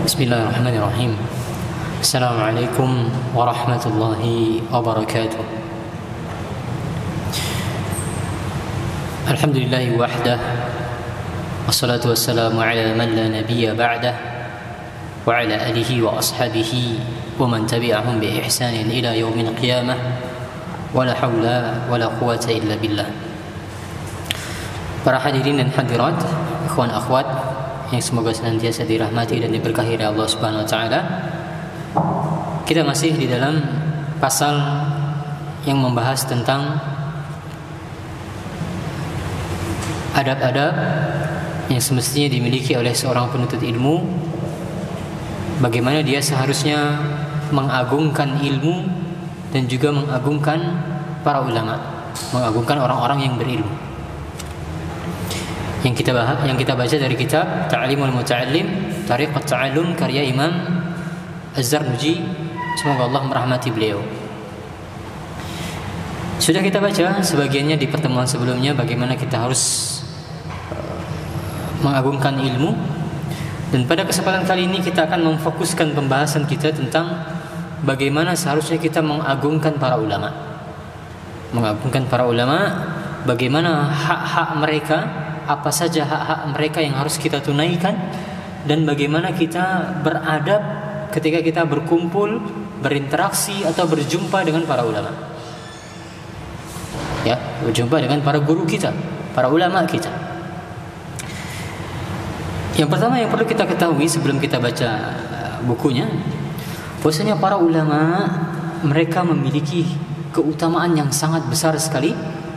Bismillahirrahmanirrahim. Assalamualaikum warahmatullahi wabarakatuh. Alhamdulillahi wahdah, wassalatu wassalamu ala man la nabiyya ba'dah, wa ala alihi wa ashabihi wa man tabi'ahum bi ihsanin ila yaumil qiyamah, wa la hawla wa la quwwata illa billah. Para hadirin dan hadirat, ikhwan akhwat yang semoga senantiasa dirahmati dan diberkahi oleh Allah Subhanahu wa taala. Kita masih di dalam pasal yang membahas tentang adab-adab yang semestinya dimiliki oleh seorang penuntut ilmu. Bagaimana dia seharusnya mengagungkan ilmu dan juga mengagungkan para ulama, mengagungkan orang-orang yang berilmu. Yang kita baca dari kitab Ta'limul Muta'allim, Tariqat Ta'allum karya Imam Az-Zarnuji, semoga Allah merahmati beliau. Sudah kita baca sebagiannya di pertemuan sebelumnya, bagaimana kita harus mengagungkan ilmu. Dan pada kesempatan kali ini kita akan memfokuskan pembahasan kita tentang bagaimana seharusnya kita mengagungkan para ulama. Mengagungkan para ulama, bagaimana hak-hak mereka, apa saja hak-hak mereka yang harus kita tunaikan, dan bagaimana kita beradab ketika kita berkumpul, berinteraksi atau berjumpa dengan para ulama. Ya, berjumpa dengan para guru kita, para ulama kita. Yang pertama yang perlu kita ketahui sebelum kita baca bukunya, bahwasanya para ulama mereka memiliki keutamaan yang sangat besar sekali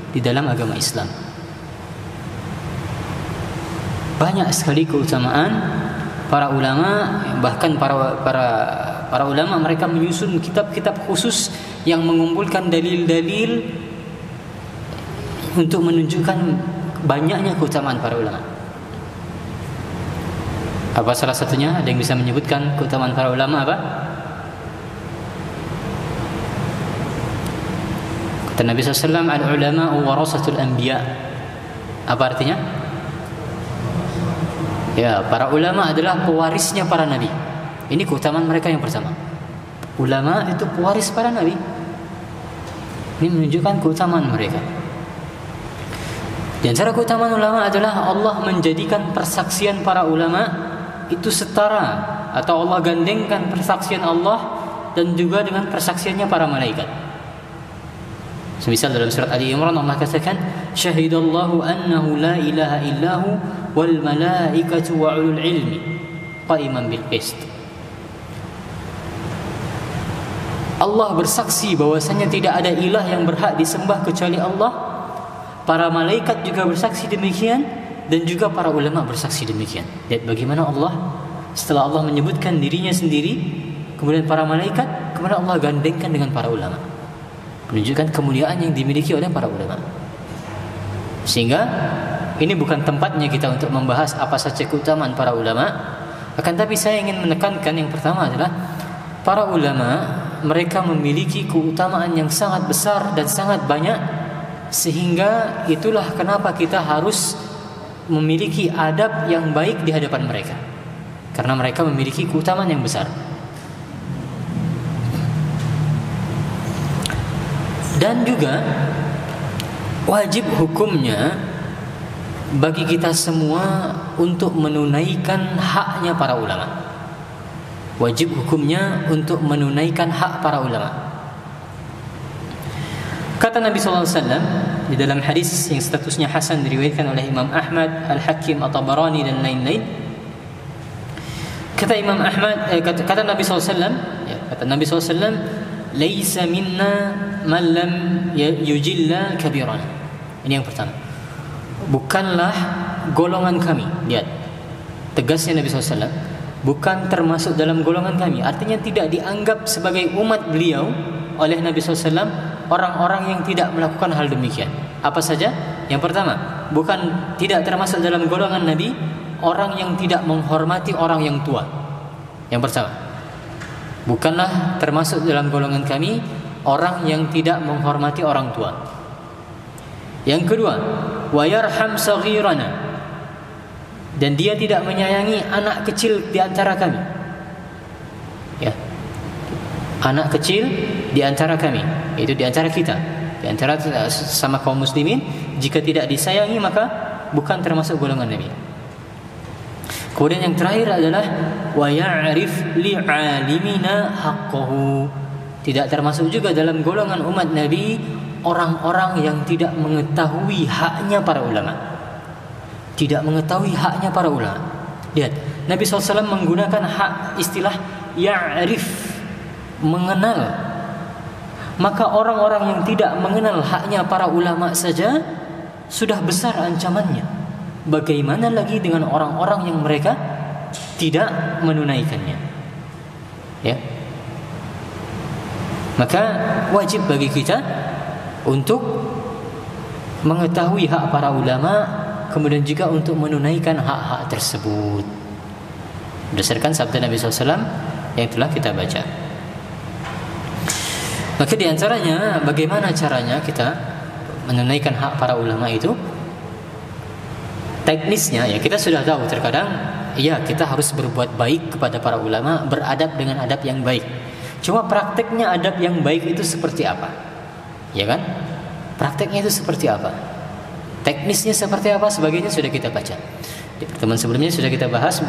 di dalam agama Islam. Banyak sekali keutamaan para ulama, bahkan para ulama mereka menyusun kitab-kitab khusus yang mengumpulkan dalil-dalil untuk menunjukkan banyaknya keutamaan para ulama. Apa salah satunya? Ada yang bisa menyebutkan keutamaan para ulama apa? Kata Nabi SAW, al-ulama'u warasatul anbiya. Apa artinya? Ya, para ulama adalah pewarisnya para nabi. Ini keutamaan mereka yang pertama. Ulama itu pewaris para nabi. Ini menunjukkan keutamaan mereka. Dan cara keutamaan ulama adalah Allah menjadikan persaksian para ulama itu setara, atau Allah gandengkan persaksian Allah dan juga dengan persaksiannya para malaikat. Semisal dalam surat Ali Imran Allah katakan, syahidallahu annahu la ilaha illahu wal malaikatu wa ulul ilmi qaiman bil qist. Allah bersaksi bahwasanya tidak ada ilah yang berhak disembah kecuali Allah. Para malaikat juga bersaksi demikian, dan juga para ulama bersaksi demikian. Lihat bagaimana Allah setelah Allah menyebutkan dirinya sendiri, kemudian para malaikat, kemudian Allah gandengkan dengan para ulama, menunjukkan kemuliaan yang dimiliki oleh para ulama. Sehingga ini bukan tempatnya kita untuk membahas apa saja keutamaan para ulama. Akan tapi saya ingin menekankan yang pertama adalah para ulama mereka memiliki keutamaan yang sangat besar dan sangat banyak, sehingga itulah kenapa kita harus memiliki adab yang baik di hadapan mereka, karena mereka memiliki keutamaan yang besar. Dan juga wajib hukumnya bagi kita semua untuk menunaikan haknya para ulama. Wajib hukumnya untuk menunaikan hak para ulama. Kata Nabi SAW di dalam hadis yang statusnya hasan diriwayatkan oleh Imam Ahmad, Al-Hakim, At-Tabarani dan lain-lain. Kata Imam Ahmad, kata Nabi SAW, kata Nabi SAW, laisa minna man lam yujilla kabirana. Ini yang pertama. Bukanlah golongan kami. Lihat, tegasnya Nabi SAW, bukan termasuk dalam golongan kami. Artinya tidak dianggap sebagai umat beliau oleh Nabi SAW orang-orang yang tidak melakukan hal demikian. Apa saja? Yang pertama, bukan tidak termasuk dalam golongan Nabi orang yang tidak menghormati orang yang tua. Yang pertama, bukanlah termasuk dalam golongan kami orang yang tidak menghormati orang tua. Yang kedua, wa yarham saghirana, dan dia tidak menyayangi anak kecil di antara kami. anak kecil di antara kami, itu di antara kita, di antara sama kaum muslimin, jika tidak disayangi maka bukan termasuk golongan Nabi. Kemudian yang terakhir adalah wa ya'rif li'alimina haqqahu. Tidak termasuk juga dalam golongan umat Nabi orang-orang yang tidak mengetahui haknya para ulama. Tidak mengetahui haknya para ulama. Lihat, Nabi SAW menggunakan hak istilah ya'rif, mengenal. Maka orang-orang yang tidak mengenal haknya para ulama saja sudah besar ancamannya. Bagaimana lagi dengan orang-orang yang mereka tidak menunaikannya? Ya. Maka wajib bagi kita untuk mengetahui hak para ulama, kemudian juga untuk menunaikan hak-hak tersebut berdasarkan sabda Nabi SAW yang telah kita baca. Maka di antaranya bagaimana caranya kita menunaikan hak para ulama itu? Teknisnya ya kita sudah tahu, terkadang ya kita harus berbuat baik kepada para ulama, beradab dengan adab yang baik. Cuma prakteknya adab yang baik itu seperti apa? Ya kan? Prakteknya itu seperti apa? Teknisnya seperti apa? Sebagainya sudah kita baca. Di pertemuan sebelumnya sudah kita bahas.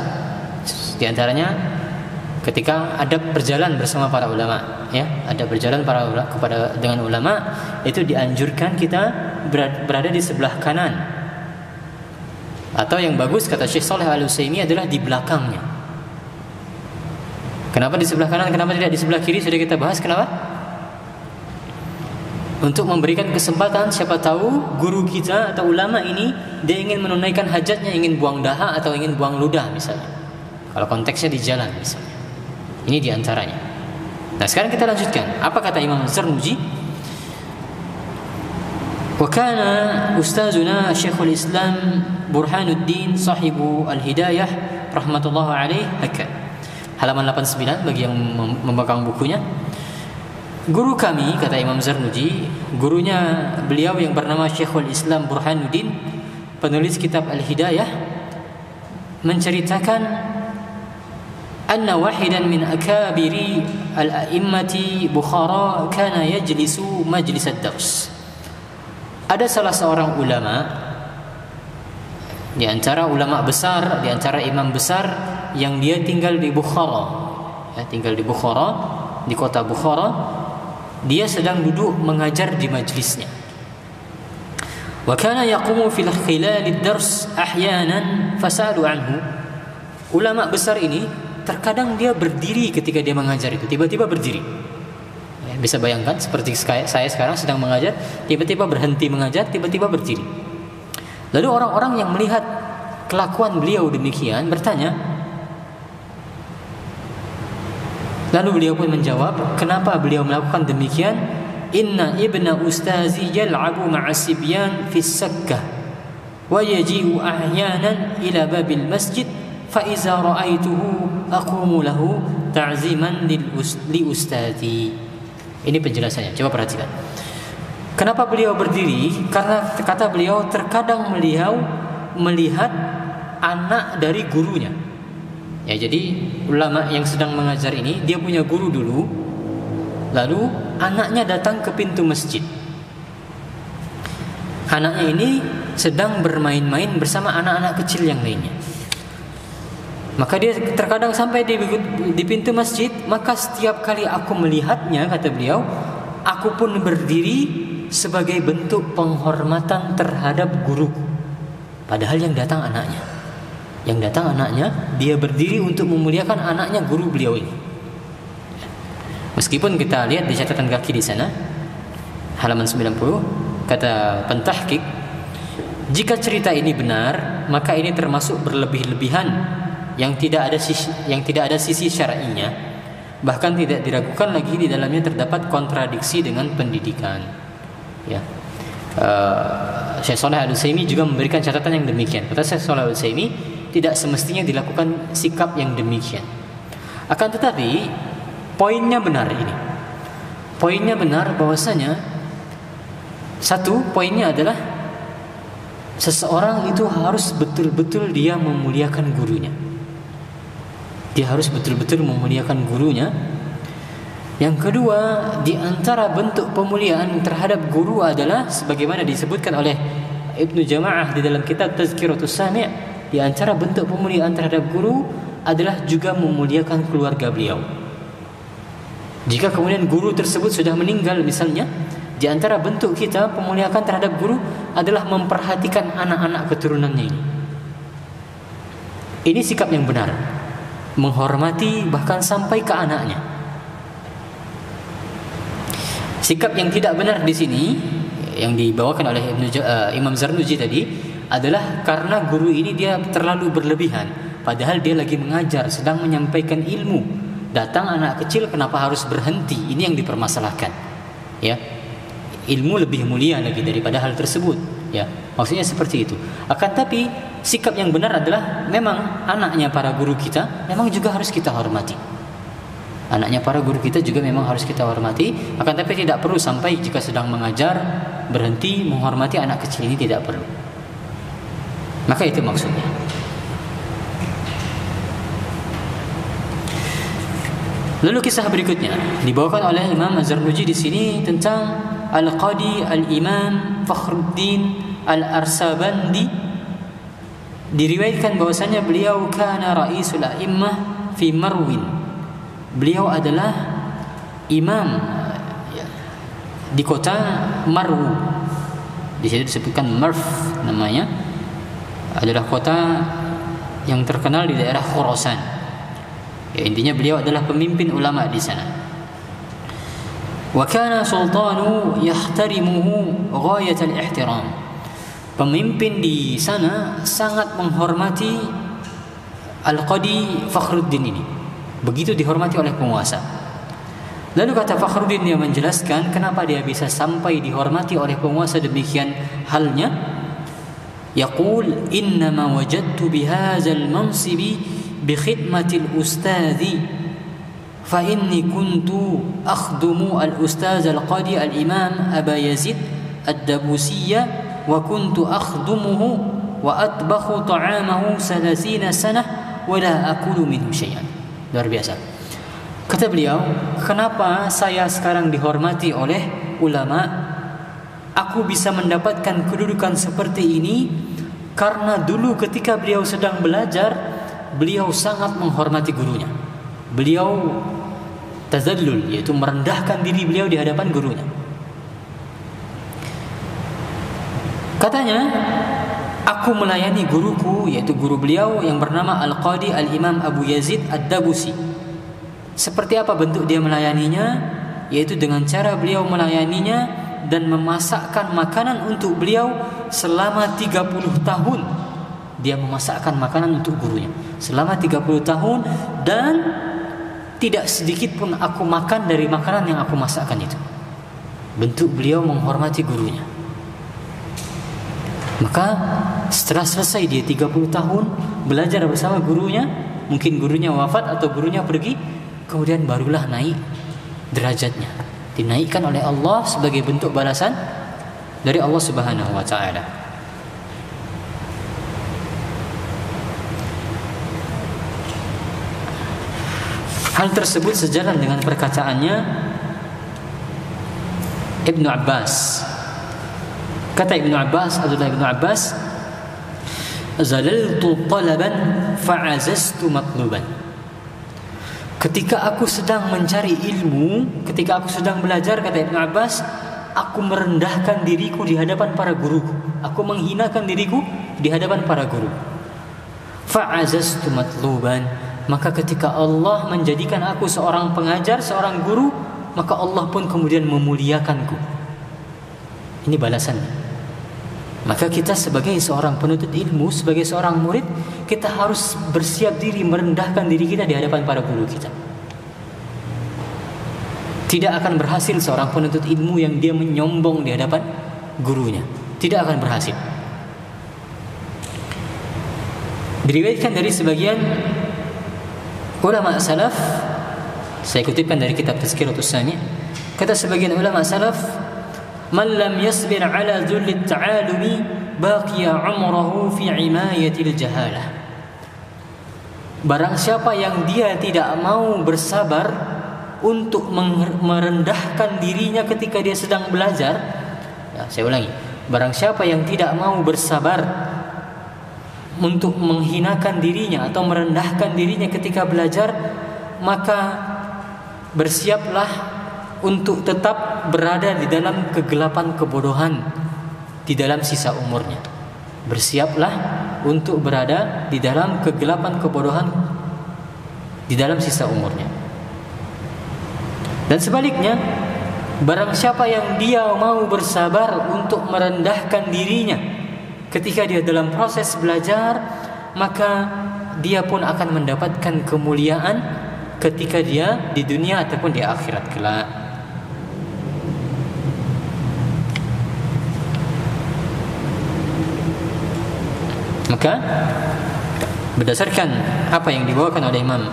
Di antaranya ketika adab berjalan bersama para ulama, ya, adab berjalan dengan ulama itu dianjurkan kita berada di sebelah kanan. Atau yang bagus kata Syekh Shalih Al-Utsaimin adalah di belakangnya. Kenapa di sebelah kanan, kenapa tidak di sebelah kiri? Sudah kita bahas. Kenapa? Untuk memberikan kesempatan, siapa tahu guru kita atau ulama ini dia ingin menunaikan hajatnya, ingin buang dahak atau ingin buang ludah misalnya. Kalau konteksnya di jalan misalnya. Ini diantaranya. Nah sekarang kita lanjutkan. Apa kata Imam Zarnuji? Wa kana ustazuna Syekhul Islam Burhanuddin sahibu al-Hidayah rahmatullahi alaih haka. Halaman 89 bagi yang memegang bukunya. Guru kami, kata Imam Zarnuji, gurunya beliau yang bernama Syekhul Islam Burhanuddin, penulis kitab Al-Hidayah, menceritakan anna wahidan min akabiri al-a'immati Bukhara kana yajlisu majlis ad-dars. Ada salah seorang ulama di antara ulama besar, di antara imam besar yang dia tinggal di Bukhara, ya, tinggal di Bukhara, di kota Bukhara. Dia sedang duduk mengajar di majlisnya. Wa kana yaqumu fil khilal ad-dars ahyanan fasalu anhu. Ulama besar ini terkadang dia berdiri ketika dia mengajar itu, tiba-tiba berdiri. Ya, bisa bayangkan seperti saya sekarang sedang mengajar, tiba-tiba berhenti mengajar, tiba-tiba berdiri. Lalu orang-orang yang melihat kelakuan beliau demikian bertanya. Lalu beliau pun menjawab, kenapa beliau melakukan demikian? Inna ibna ustazi yal'abu ma'asibyan fis sakkah wa yaji'u ahyanan ila babil masjid fa iza ra'aituhu aqumu lahu ta'ziman li ustazi. Ini penjelasannya, coba perhatikan. Kenapa beliau berdiri? Karena kata beliau terkadang beliau melihat anak dari gurunya. Ya, jadi ulama yang sedang mengajar ini dia punya guru dulu, lalu anaknya datang ke pintu masjid. Anaknya ini sedang bermain-main bersama anak-anak kecil yang lainnya. Maka dia terkadang sampai di pintu masjid, maka setiap kali aku melihatnya, kata beliau, aku pun berdiri sebagai bentuk penghormatan terhadap guruku. Padahal yang datang anaknya. Yang datang anaknya, dia berdiri untuk memuliakan anaknya guru beliau ini. Meskipun kita lihat di catatan kaki di sana, halaman 90, kata pentahqiq, jika cerita ini benar, maka ini termasuk berlebih-lebihan yang tidak ada sisi syar'inya. Bahkan tidak diragukan lagi di dalamnya terdapat kontradiksi dengan pendidikan. Ya. Syekh Shalih Al-Utsaimin juga memberikan catatan yang demikian. Kata Syekh Shalih Al-Utsaimin, tidak semestinya dilakukan sikap yang demikian. Akan tetapi poinnya benar ini. Poinnya benar bahwasanya satu poinnya adalah seseorang itu harus betul-betul dia memuliakan gurunya. Dia harus betul-betul memuliakan gurunya. Yang kedua, di antara bentuk pemuliaan terhadap guru adalah sebagaimana disebutkan oleh Ibnu Jama'ah di dalam kitab Tazkiratus Sami', di antara bentuk pemuliaan terhadap guru adalah juga memuliakan keluarga beliau. Jika kemudian guru tersebut sudah meninggal misalnya, di antara bentuk kita pemuliaan terhadap guru adalah memperhatikan anak-anak keturunannya ini. Ini sikap yang benar, menghormati bahkan sampai ke anaknya. Sikap yang tidak benar di sini yang dibawakan oleh Imam Zarnuji tadi adalah karena guru ini dia terlalu berlebihan, padahal dia lagi mengajar, sedang menyampaikan ilmu. Datang anak kecil, kenapa harus berhenti? Ini yang dipermasalahkan. Ya, ilmu lebih mulia lagi daripada hal tersebut. Ya, maksudnya seperti itu. Akan tapi sikap yang benar adalah memang anaknya para guru kita memang juga harus kita hormati. Anaknya para guru kita juga memang harus kita hormati. Akan tapi tidak perlu sampai jika sedang mengajar berhenti menghormati anak kecil ini, tidak perlu. Maka itu maksudnya. Lalu kisah berikutnya dibawakan oleh Imam Az-Zarnuji di sini tentang Al-Qadi Al-Imam Fakhruddin Al-Arsabandi. Diriwayatkan bahwasanya beliau kana raisul a'immah fi Marwin. Beliau adalah imam di kota Marwu. Di sini disebutkan Marf namanya. Adalah kota yang terkenal di daerah Khurasan. Ya, intinya beliau adalah pemimpin ulama di sana. Wa kana sultanu yahtarimuhu ghayat al-ihtiram. Pemimpin di sana sangat menghormati Al-Qadi Fakhruddin ini. Begitu dihormati oleh penguasa. Lalu kata Fakhruddin yang menjelaskan kenapa dia bisa sampai dihormati oleh penguasa demikian halnya. Yaqul innama wajadtu bihadzal mansibi بخدمة الأستاذ فإني كنت أخدم الأستاذ القاضي الإمام أبا يزيد الدبوسية وكنت أخدمه وأطبخ طعامه 30 سنة ولا أكل منه شيئا. Luar biasa. Kata beliau, kenapa saya sekarang dihormati oleh ulama? Aku bisa mendapatkan kedudukan seperti ini karena dulu ketika beliau sedang belajar, beliau sangat menghormati gurunya. Beliau tazallul, yaitu merendahkan diri beliau di hadapan gurunya. Katanya, aku melayani guruku, yaitu guru beliau yang bernama Al-Qadi Al-Imam Abu Yazid Ad-Dabusi. Seperti apa bentuk dia melayaninya? Yaitu dengan cara beliau melayaninya dan memasakkan makanan untuk beliau selama 30 tahun. Dia memasakkan makanan untuk gurunya selama 30 tahun dan tidak sedikit pun aku makan dari makanan yang aku masakkan itu. Bentuk beliau menghormati gurunya. Maka setelah selesai dia 30 tahun belajar bersama gurunya, mungkin gurunya wafat atau gurunya pergi, kemudian barulah naik derajatnya, dinaikkan oleh Allah sebagai bentuk balasan dari Allah Subhanahu wa taala. Hal tersebut sejalan dengan perkataannya Ibnu Abbas. Kata Ibnu Abbas, Abdullah Ibnu Abbas, "Zalaltu talaban fa'azastu matluban." Ketika aku sedang mencari ilmu, ketika aku sedang belajar, kata Ibnu Abbas, aku merendahkan diriku di hadapan para guru. Aku menghinakan diriku di hadapan para guru. Fa'azastu matluban. Maka ketika Allah menjadikan aku seorang pengajar, seorang guru, maka Allah pun kemudian memuliakanku. Ini balasannya. Maka kita sebagai seorang penuntut ilmu, sebagai seorang murid, kita harus bersiap diri merendahkan diri kita di hadapan para guru kita. Tidak akan berhasil seorang penuntut ilmu yang dia menyombong di hadapan gurunya. Tidak akan berhasil. Diriwayatkan dari sebagian ulama salaf, saya kutipkan dari kitab Tazkiratus Sami', kata sebagian ulama salaf, "Man lam yasbir ala dhulli at-ta'alumi baqiya 'umruhu fi 'imayatil jahalah." Barang siapa yang dia tidak mau bersabar untuk merendahkan dirinya ketika dia sedang belajar, ya, saya ulangi, barang siapa yang tidak mau bersabar untuk menghinakan dirinya atau merendahkan dirinya ketika belajar, maka bersiaplah untuk tetap berada di dalam kegelapan kebodohan di dalam sisa umurnya. Bersiaplah untuk berada di dalam kegelapan kebodohan di dalam sisa umurnya. Dan sebaliknya, barang siapa yang dia mau bersabar untuk merendahkan dirinya ketika dia dalam proses belajar, maka dia pun akan mendapatkan kemuliaan ketika dia di dunia ataupun di akhirat kelak. Maka berdasarkan apa yang dibawakan oleh Imam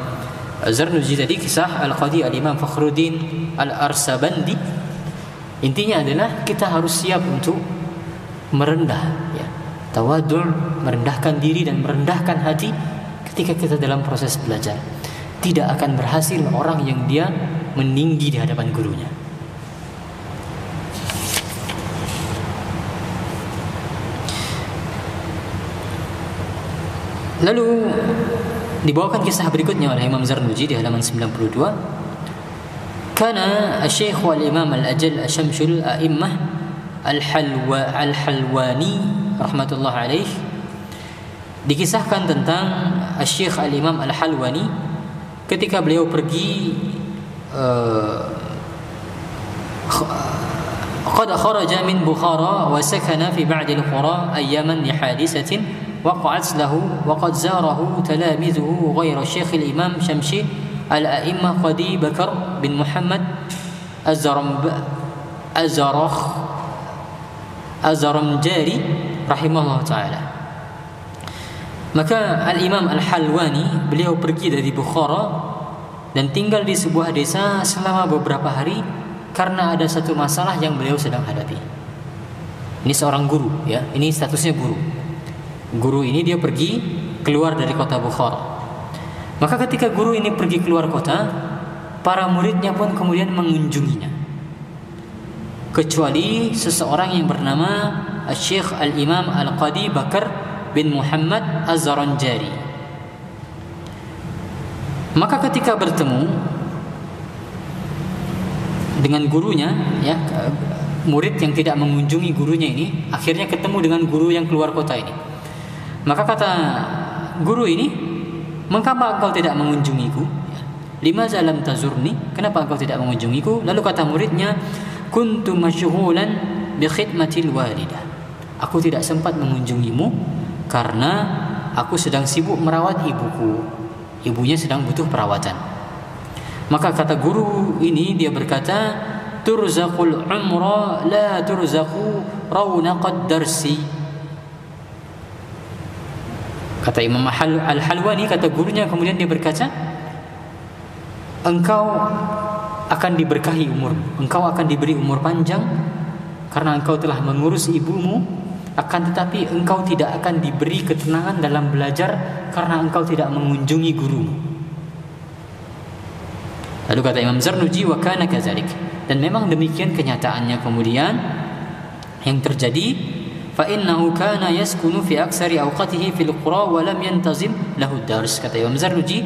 Az-Zarnuji tadi, kisah Al-Qadi Al-Imam Fakhruddin Al-Arsabandi, intinya adalah kita harus siap untuk merendah, ya, tawadhu', merendahkan diri dan merendahkan hati ketika kita dalam proses belajar. Tidak akan berhasil orang yang dia meninggi di hadapan gurunya. Lalu dibawakan kisah berikutnya oleh Imam Zarnuji di halaman 92. Kana Asy-Syaikh wal Imam al-Ajal Asyamsul A'immah Al-Halwani rahmatullah alaih, dikisahkan tentang Asy-Syaikh al-Imam Al-Halwani ketika beliau pergi qad kharaja min Bukhara wa sakana fi ba'd al-qura ayyaman li hadisatin وقعت له وقد زاره تلاميذه غير الشيخ الإمام شمشي الأئمة قدي بكر بن محمد الزرمجاري رحمه الله تعالى. Maka Al-Imam Al-Halwani beliau pergi dari Bukhara dan tinggal di sebuah desa selama beberapa hari karena ada satu masalah yang beliau sedang hadapi. Ini seorang guru, ya, ini statusnya guru. Guru ini dia pergi keluar dari kota Bukhara. Maka ketika guru ini pergi keluar kota, para muridnya pun kemudian mengunjunginya, kecuali seseorang yang bernama Syekh Al-Imam Al-Qadi Bakar bin Muhammad Az-Zaranjari. Maka ketika bertemu dengan gurunya, ya, murid yang tidak mengunjungi gurunya ini akhirnya ketemu dengan guru yang keluar kota ini. Maka kata guru ini, "Mengapa engkau tidak mengunjungiku? Limaza lam tazurni? Kenapa engkau tidak mengunjungiku?" Lalu kata muridnya, "Kuntu masyghulan bi khidmatil walidah." Aku tidak sempat mengunjungimu karena aku sedang sibuk merawat ibuku. Ibunya sedang butuh perawatan. Maka kata guru ini, dia berkata, "Turzaqul umra la turzaqu rawnaqad darsi." Kata Imam Al-Halwani, kata gurunya, kemudian dia berkata, engkau akan diberkahi umur, engkau akan diberi umur panjang karena engkau telah mengurus ibumu, akan tetapi engkau tidak akan diberi ketenangan dalam belajar karena engkau tidak mengunjungi gurumu. Lalu kata Imam Zarnuji, wa kana kadzalik, dan memang demikian kenyataannya kemudian yang terjadi. فإنه كان يسكن في أكثر أوقاته في القرى ولم ينتظم له الدرس. Kata Imam Zarnuji,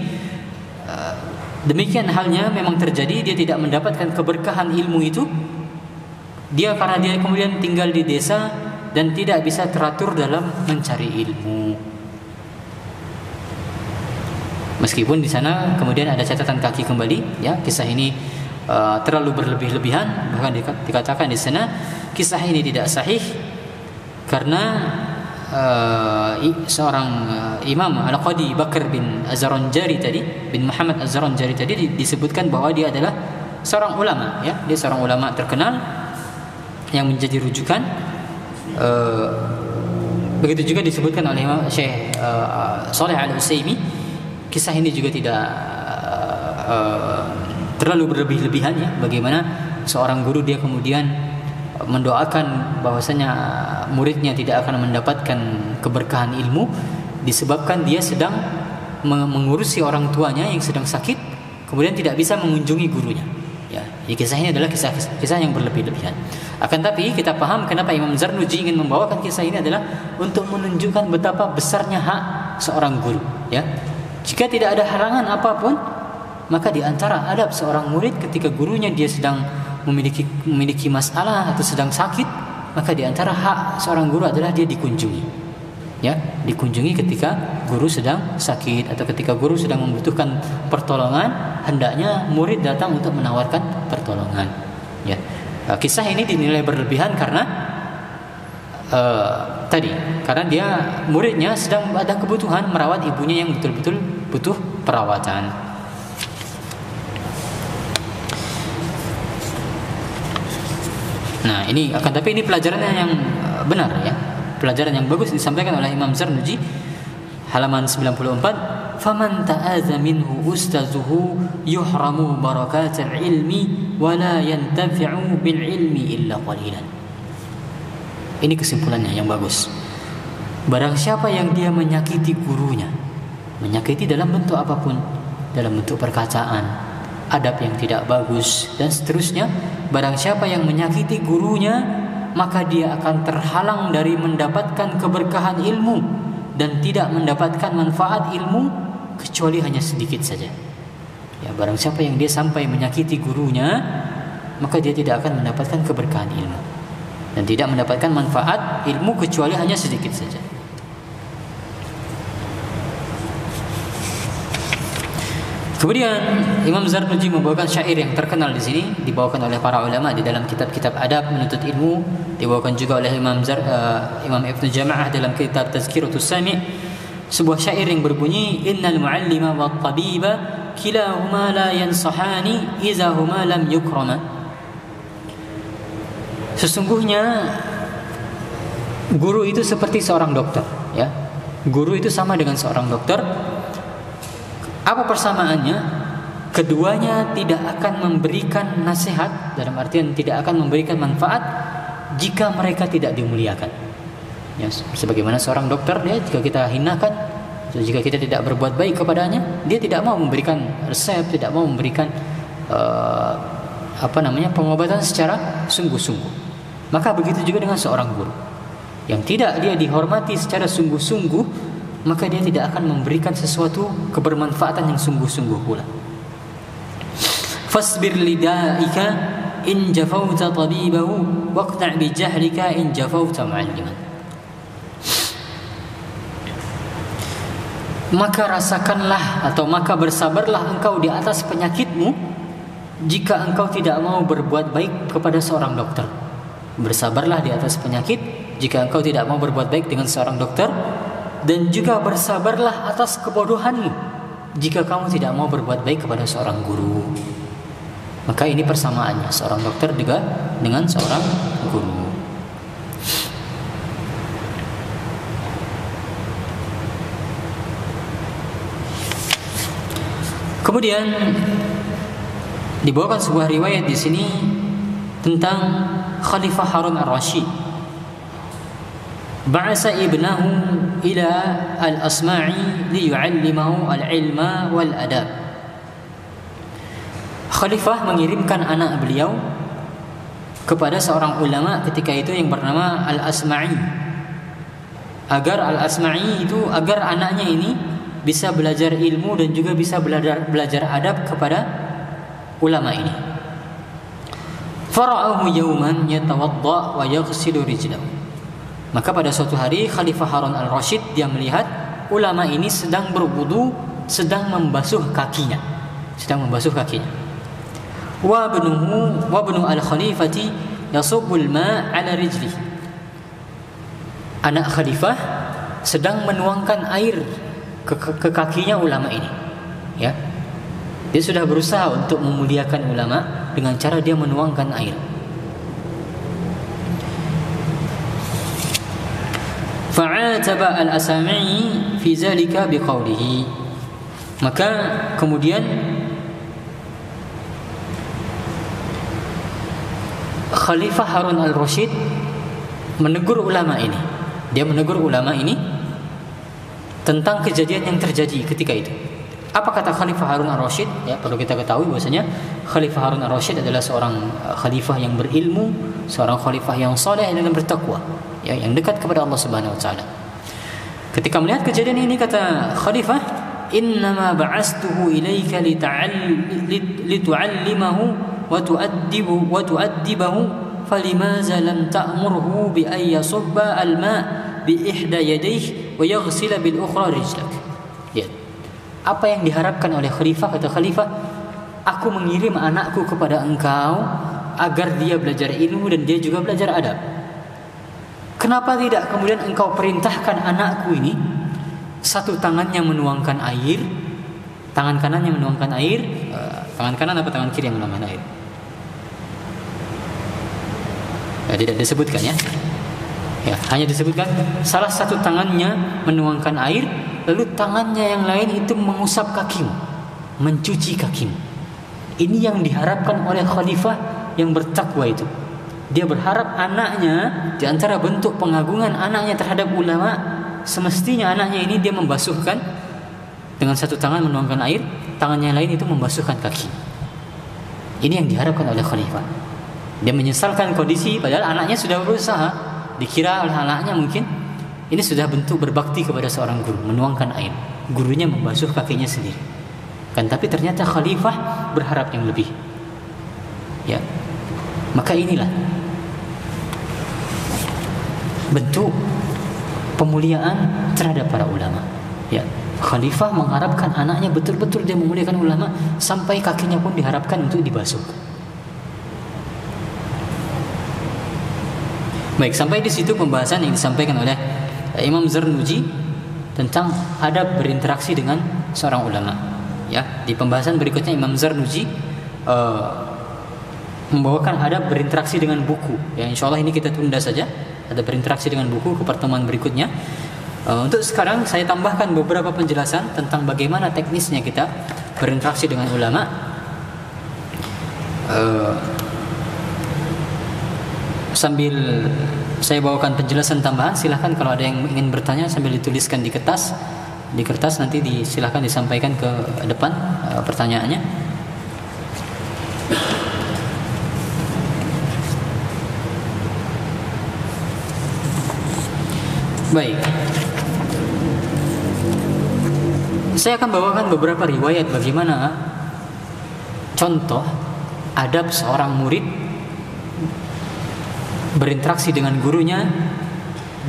demikian halnya memang terjadi, dia tidak mendapatkan keberkahan ilmu itu, dia karena dia kemudian tinggal di desa dan tidak bisa teratur dalam mencari ilmu. Meskipun di sana kemudian ada catatan kaki kembali, ya, kisah ini terlalu berlebih-lebihan, bahkan dikatakan di sana kisah ini tidak sahih. Karena seorang Imam Al-Qadi Bakar bin Az-Zaranjari tadi, bin Muhammad Az-Zaranjari tadi disebutkan bahwa dia adalah seorang ulama, ya, dia seorang ulama terkenal yang menjadi rujukan. Begitu juga disebutkan oleh Syekh Shalih Al-Utsaimin. Kisah ini juga tidak terlalu berlebih-lebihan, ya, bagaimana seorang guru dia kemudian mendoakan bahwasanya muridnya tidak akan mendapatkan keberkahan ilmu disebabkan dia sedang mengurusi orang tuanya yang sedang sakit, kemudian tidak bisa mengunjungi gurunya. Ya, kisah ini adalah kisah yang berlebih-lebihan. Akan tapi kita paham kenapa Imam Zarnuji ingin membawakan kisah ini adalah untuk menunjukkan betapa besarnya hak seorang guru. Ya, jika tidak ada halangan apapun, maka di antara adab seorang murid ketika gurunya dia sedang memiliki masalah atau sedang sakit, maka di antara hak seorang guru adalah dia dikunjungi. Ya, dikunjungi ketika guru sedang sakit atau ketika guru sedang membutuhkan pertolongan, hendaknya murid datang untuk menawarkan pertolongan. Ya, kisah ini dinilai berlebihan karena karena dia muridnya sedang ada kebutuhan merawat ibunya yang betul-betul butuh perawatan. Nah, ini pelajaran yang benar, ya. Pelajaran yang bagus disampaikan oleh Imam Zarnuji, halaman 94. Faman ta'adza minhu ustazuhu yuhramu barakatul ilmi wa la yantafi'u bil ilmi illa qalilan. Ini kesimpulannya yang bagus. Barang siapa yang dia menyakiti gurunya, menyakiti dalam bentuk apapun, dalam bentuk perkataan, adab yang tidak bagus dan seterusnya, barang siapa yang menyakiti gurunya, maka dia akan terhalang dari mendapatkan keberkahan ilmu dan tidak mendapatkan manfaat ilmu kecuali hanya sedikit saja. Ya, barang siapa yang dia sampai menyakiti gurunya, maka dia tidak akan mendapatkan keberkahan ilmu dan tidak mendapatkan manfaat ilmu kecuali hanya sedikit saja. Kemudian Imam Zarnuji membawakan syair yang terkenal di sini, dibawakan oleh para ulama di dalam kitab-kitab adab menuntut ilmu, dibawakan juga oleh Imam Ibnu Jama'ah dalam kitab Tazkiratus Sami'. Sebuah syair yang berbunyi, innal muallima wat tabiba kilahuma la yansahani idza huma lam yukrama. Sesungguhnya guru itu seperti seorang dokter, ya. Guru itu sama dengan seorang dokter. Apa persamaannya? Keduanya tidak akan memberikan nasihat, dalam artian tidak akan memberikan manfaat jika mereka tidak dimuliakan. Ya, sebagaimana seorang dokter, dia jika kita hinakan, jika kita tidak berbuat baik kepadanya, dia tidak mau memberikan resep, tidak mau memberikan pengobatan secara sungguh-sungguh. Maka begitu juga dengan seorang guru yang tidak dia dihormati secara sungguh-sungguh, maka dia tidak akan memberikan sesuatu kebermanfaatan yang sungguh-sungguh pula. Fasbir lidaika in jafauta tabibahu waqta' bi jahlika in jafauta mu'alliman. Maka rasakanlah atau maka bersabarlah engkau di atas penyakitmu jika engkau tidak mau berbuat baik kepada seorang dokter. Bersabarlah di atas penyakit jika engkau tidak mau berbuat baik dengan seorang dokter, dan juga bersabarlah atas kebodohanmu jika kamu tidak mau berbuat baik kepada seorang guru. Maka ini persamaannya seorang dokter juga dengan seorang guru. Kemudian dibawakan sebuah riwayat di sini tentang Khalifah Harun Ar-Rasyid. Ba'asa ibnahu ila al-Asma'i liyu'allimahu al-ilma wal-adab. Khalifah mengirimkan anak beliau kepada seorang ulama ketika itu yang bernama Al-Asma'i, agar anaknya ini bisa belajar ilmu dan juga bisa belajar adab kepada ulama ini. Fara'ahu yawman yatawadda wa yaghsilu rijlahu. Maka pada suatu hari Khalifah Harun Al-Rasyid dia melihat ulama ini sedang berwudu, sedang membasuh kakinya. Wa ibnu al-khalifati yasubbul ma' ala rijlihi. Anak khalifah sedang menuangkan air ke kakinya ulama ini. Ya. Dia sudah berusaha untuk memuliakan ulama dengan cara dia menuangkan air. Fa'ataba al-Asma'i fi zalika biqaulihi. Maka kemudian Khalifah Harun Al-Rasyid menegur ulama ini. Dia menegur ulama ini tentang kejadian yang terjadi ketika itu. Apa kata Khalifah Harun ar-Rasyid? Ya, perlu kita ketahui bahwasanya Khalifah Harun ar-Rasyid adalah seorang khalifah yang berilmu, seorang khalifah yang saleh dan bertakwa, ya, yang dekat kepada Allah Subhanahu wa taala. Ketika melihat kejadian ini kata Khalifah, "Innama ba'astuhu ilaika litu'allimahu wa tu'addibahu falimaza lam ta'murhu bi an yasubba al-ma' bi ihda yadayhi wa yaghsila bil ukhra rijlak." Ya. Apa yang diharapkan oleh khalifah, kata khalifah, aku mengirim anakku kepada engkau agar dia belajar ilmu dan dia juga belajar adab. Kenapa tidak kemudian engkau perintahkan anakku ini satu tangannya menuangkan air, tangan kanannya menuangkan air, tangan kanan apa tangan kiri yang menuangkan air? Ya, tidak disebutkan ya. Ya, hanya disebutkan salah satu tangannya menuangkan air, lalu tangannya yang lain itu mengusap kakimu, mencuci kakimu. Ini yang diharapkan oleh khalifah yang bertakwa itu. Dia berharap anaknya, di antara bentuk pengagungan anaknya terhadap ulama, semestinya anaknya ini dia membasuhkan dengan satu tangan menuangkan air, tangannya yang lain itu membasuhkan kaki. Ini yang diharapkan oleh khalifah. Dia menyesalkan kondisi padahal anaknya sudah berusaha. Dikira oleh anaknya mungkin ini sudah bentuk berbakti kepada seorang guru, menuangkan air, gurunya membasuh kakinya sendiri. Kan tapi ternyata khalifah berharap yang lebih. Ya. Maka inilah bentuk pemuliaan terhadap para ulama. Ya. Khalifah mengharapkan anaknya betul-betul dia memuliakan ulama sampai kakinya pun diharapkan untuk dibasuh. Baik, sampai di situ pembahasan yang disampaikan oleh Imam Zarnuji tentang adab berinteraksi dengan seorang ulama. Ya, di pembahasan berikutnya Imam Zarnuji membawakan adab berinteraksi dengan buku. Ya, insyaallah ini kita tunda saja. Ada berinteraksi dengan buku ke pertemuan berikutnya. Untuk sekarang saya tambahkan beberapa penjelasan tentang bagaimana teknisnya kita berinteraksi dengan ulama. Sambil saya bawakan penjelasan tambahan, silahkan kalau ada yang ingin bertanya sambil dituliskan di kertas, nanti silahkan disampaikan ke depan pertanyaannya. Baik, saya akan bawakan beberapa riwayat bagaimana contoh adab seorang murid berinteraksi dengan gurunya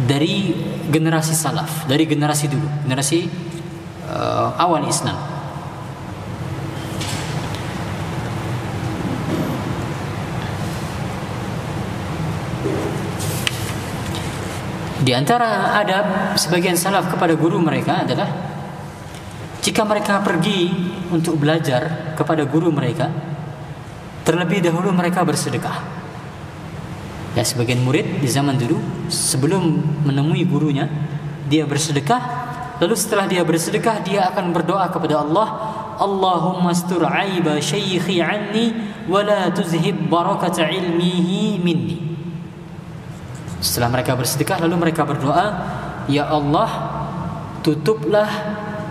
dari generasi salaf, dari generasi dulu, generasi awal Islam. Di antara adab sebagian salaf kepada guru mereka adalah jika mereka pergi untuk belajar kepada guru mereka, terlebih dahulu mereka bersedekah. Ya, sebagian murid di zaman dulu sebelum menemui gurunya dia bersedekah, lalu setelah dia bersedekah dia akan berdoa kepada Allah, Allahumma astur aiba syaikhi anni wa la tuzhib barakata ilmihi minni. Setelah mereka bersedekah lalu mereka berdoa, ya Allah, tutuplah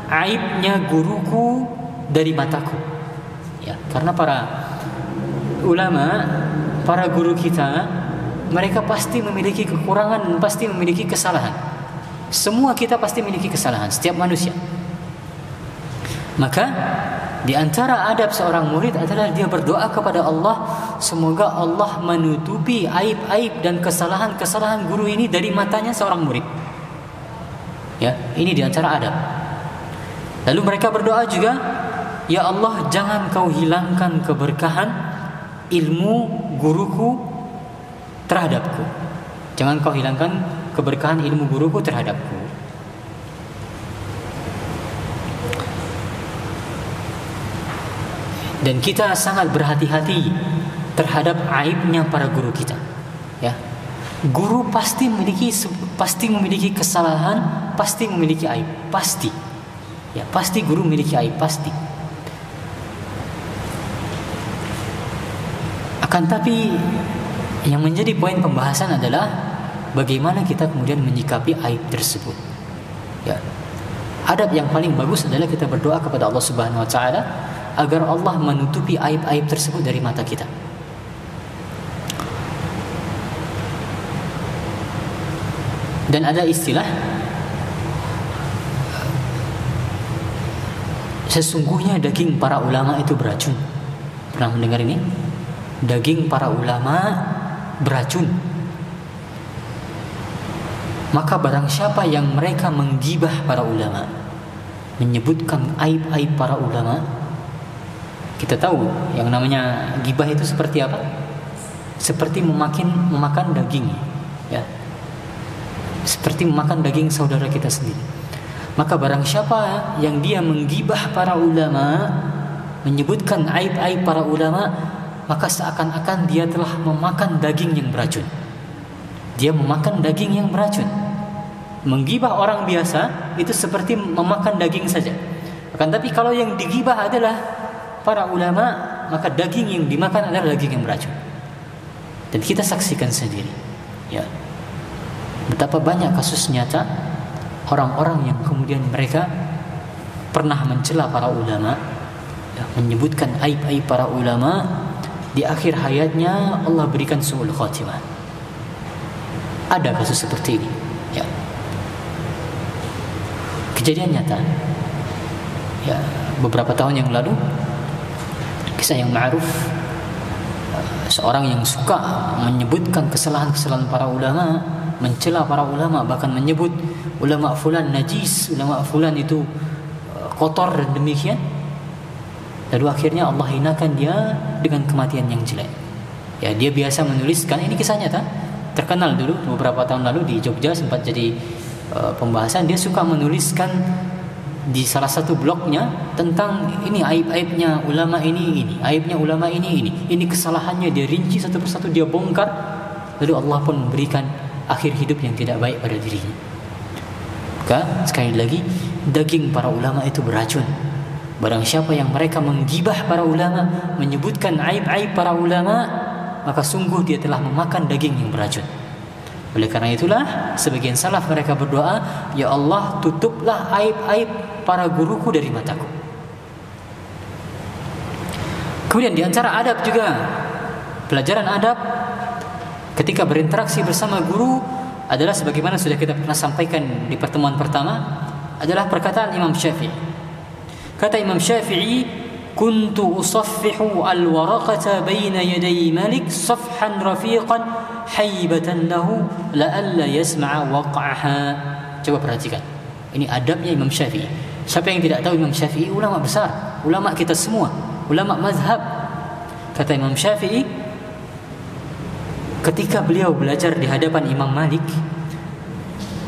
aibnya guruku dari mataku. Ya, karena para ulama, para guru kita, mereka pasti memiliki kekurangan dan pasti memiliki kesalahan. Semua kita pasti memiliki kesalahan, setiap manusia. Maka di antara adab seorang murid adalah dia berdoa kepada Allah, semoga Allah menutupi aib-aib dan kesalahan-kesalahan guru ini dari matanya seorang murid. Ya, ini di antara adab. Lalu mereka berdoa juga, ya Allah, jangan kau hilangkan keberkahan ilmu guruku terhadapku. Jangan kau hilangkan keberkahan ilmu guruku terhadapku. Dan kita sangat berhati-hati terhadap aibnya para guru kita. Ya, guru pasti memiliki kesalahan, pasti memiliki aib, pasti. Ya, pasti guru memiliki aib, pasti. Akan tapi yang menjadi poin pembahasan adalah bagaimana kita kemudian menyikapi aib tersebut. Ya. Adab yang paling bagus adalah kita berdoa kepada Allah Subhanahu wa taala agar Allah menutupi aib-aib tersebut dari mata kita. Dan ada istilah, sesungguhnya daging para ulama itu beracun. Pernah mendengar ini? Daging para ulama beracun. Maka barang siapa yang mereka menggibah para ulama, menyebutkan aib-aib para ulama, kita tahu yang namanya gibah itu seperti apa? Seperti memakan daging, ya. Seperti memakan daging saudara kita sendiri. Maka barang siapa yang dia menggibah para ulama, menyebutkan aib-aib para ulama, maka seakan-akan dia telah memakan daging yang beracun. Dia memakan daging yang beracun. Menggibah orang biasa itu seperti memakan daging saja. Akan tapi kalau yang digibah adalah para ulama, maka daging yang dimakan adalah daging yang beracun. Dan kita saksikan sendiri, ya, betapa banyak kasus nyata orang-orang yang kemudian mereka pernah mencela para ulama, ya, menyebutkan aib-aib para ulama, di akhir hayatnya Allah berikan su'ul khatimah. Ada kasus seperti ini, ya. Kejadian nyata, ya, beberapa tahun yang lalu, kisah yang ma'ruf, seorang yang suka menyebutkan kesalahan-kesalahan para ulama, mencela para ulama, bahkan menyebut ulama fulan najis, ulama fulan itu kotor dan demikian. Lalu akhirnya Allah hinakan dia dengan kematian yang jelek. Ya, dia biasa menuliskan, ini kisah nyata, terkenal dulu beberapa tahun lalu di Jogja sempat jadi pembahasan. Dia suka menuliskan di salah satu blognya tentang ini aib-aibnya ulama ini, aibnya ulama ini kesalahannya, dia rinci satu persatu, dia bongkar. Lalu Allah pun memberikan akhir hidup yang tidak baik pada dirinya. Maka sekali lagi, daging para ulama itu beracun. Barang siapa yang mereka menggibah para ulama, menyebutkan aib-aib para ulama, maka sungguh dia telah memakan daging yang beracun. Oleh karena itulah sebagian salaf mereka berdoa, ya Allah, tutuplah aib-aib para guruku dari mataku. Kemudian di antara adab juga, pelajaran adab ketika berinteraksi bersama guru adalah sebagaimana sudah kita pernah sampaikan di pertemuan pertama, adalah perkataan Imam Syafi'i. Kata Imam Syafi'i, kuntu usaffihu al-waraqata baina yaday Malik safhan rafiqan haibatan lahu la'alla yasma'a waq'aha. Coba perhatikan, ini adabnya Imam Syafi'i. Siapa yang tidak tahu Imam Syafi'i? Ulama besar, ulama kita semua, ulama mazhab. Kata Imam Syafi'i, ketika beliau belajar di hadapan Imam Malik,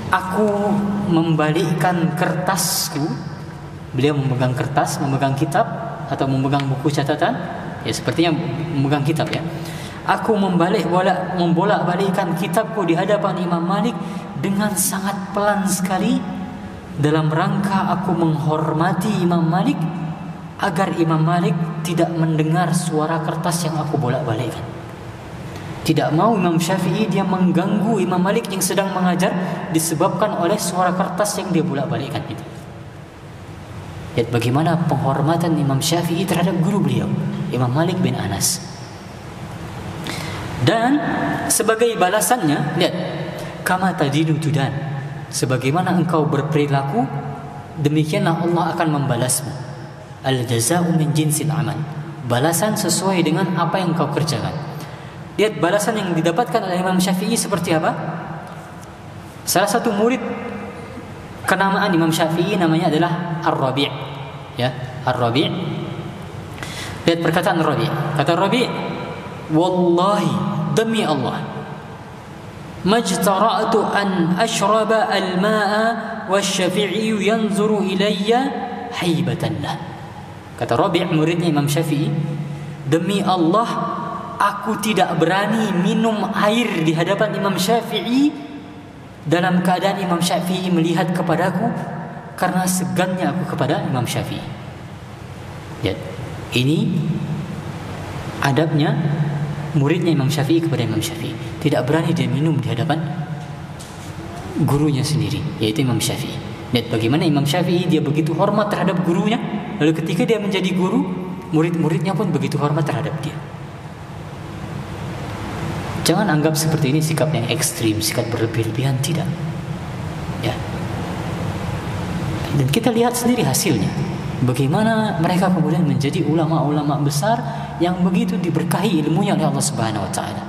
aku membalikkan kertasku. Beliau memegang kertas, memegang kitab atau memegang buku catatan, ya sepertinya memegang kitab, ya. Aku membolak-balikkan kitabku di hadapan Imam Malik dengan sangat pelan sekali, dalam rangka aku menghormati Imam Malik, agar Imam Malik tidak mendengar suara kertas yang aku bolak-balikkan. Tidak mau Imam Syafi'i dia mengganggu Imam Malik yang sedang mengajar disebabkan oleh suara kertas yang dia bolak-balikkan itu. Lihat bagaimana penghormatan Imam Syafi'i terhadap guru beliau, Imam Malik bin Anas. Dan sebagai balasannya, lihat, kama tadinu tudan, sebagaimana engkau berperilaku, demikianlah Allah akan membalasmu. Al-jaza'u min jinsil amal, balasan sesuai dengan apa yang kau kerjakan. Lihat balasan yang didapatkan oleh Imam Syafi'i seperti apa. Salah satu murid kenamaan Imam Syafi'i namanya adalah Ar-Rabi', ya, Ar-Rabi'. Lihat perkataan Rabi'. Kata Rabi', wallahi, demi Allah, majtara'tu an ashraba al-ma'a wasy-Syafi'i yanzuru ilayya haibatan lah. Kata Rabi', muridnya Imam Syafi'i, demi Allah, aku tidak berani minum air di hadapan Imam Syafi'i dalam keadaan Imam Syafi'i melihat kepadaku, karena segannya aku kepada Imam Syafi'i. Ya, ini adabnya muridnya Imam Syafi'i kepada Imam Syafi'i. Tidak berani dia minum di hadapan gurunya sendiri, yaitu Imam Syafi'i. Lihat bagaimana Imam Syafi'i, dia begitu hormat terhadap gurunya, lalu ketika dia menjadi guru, murid-muridnya pun begitu hormat terhadap dia. Jangan anggap seperti ini sikap yang ekstrim, sikap berlebih-lebihan, tidak. Ya. Dan kita lihat sendiri hasilnya. Bagaimana mereka kemudian menjadi ulama-ulama besar yang begitu diberkahi ilmunya oleh Allah Subhanahu wa taala.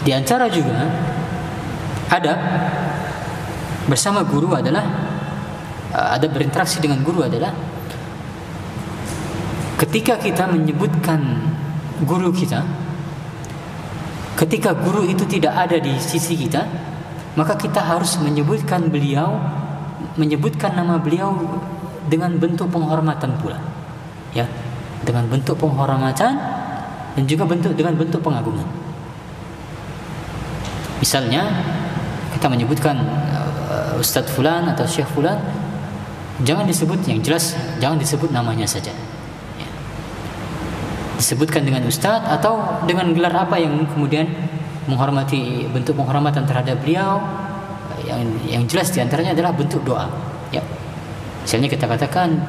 Di antara juga adab bersama guru adalah adab berinteraksi dengan guru adalah ketika kita menyebutkan guru kita, ketika guru itu tidak ada di sisi kita, maka kita harus menyebutkan nama beliau dengan bentuk penghormatan pula, ya, dengan bentuk penghormatan dan juga dengan bentuk pengagungan. Misalnya kita menyebutkan Ustadz Fulan atau Syekh Fulan, jangan disebut, yang jelas jangan disebut namanya saja, ya. Disebutkan dengan Ustadz atau dengan gelar apa yang kemudian menghormati, bentuk penghormatan terhadap beliau. Yang jelas diantaranya adalah bentuk doa, ya. Misalnya kita katakan,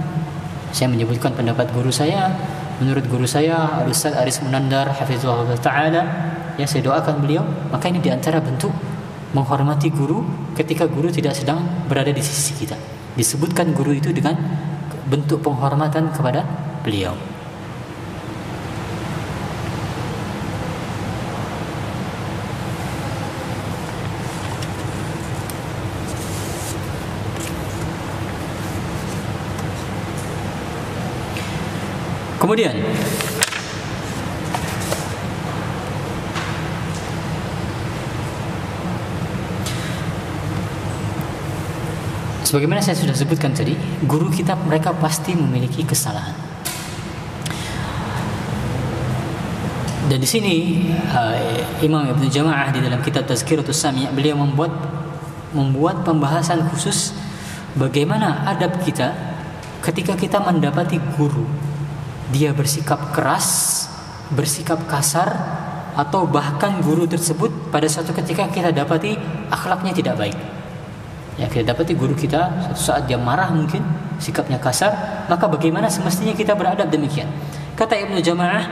saya menyebutkan pendapat guru saya, menurut guru saya Ustadz Aris Munandar hafizahullah ta'ala, ya, saya doakan beliau. Maka ini diantara bentuk menghormati guru ketika guru tidak sedang berada di sisi kita. Disebutkan guru itu dengan bentuk penghormatan kepada beliau. Kemudian sebagaimana saya sudah sebutkan tadi, guru kita mereka pasti memiliki kesalahan. Dan di sini Imam Ibnu Jama'ah di dalam kitab Tazkiratus Sami' beliau membuat pembahasan khusus bagaimana adab kita ketika kita mendapati guru dia bersikap keras, bersikap kasar, atau bahkan guru tersebut pada suatu ketika kita dapati akhlaknya tidak baik. Ya, kita dapati guru kita suatu saat dia marah, mungkin sikapnya kasar, maka bagaimana semestinya kita beradab demikian? Kata Ibnu Jama'ah,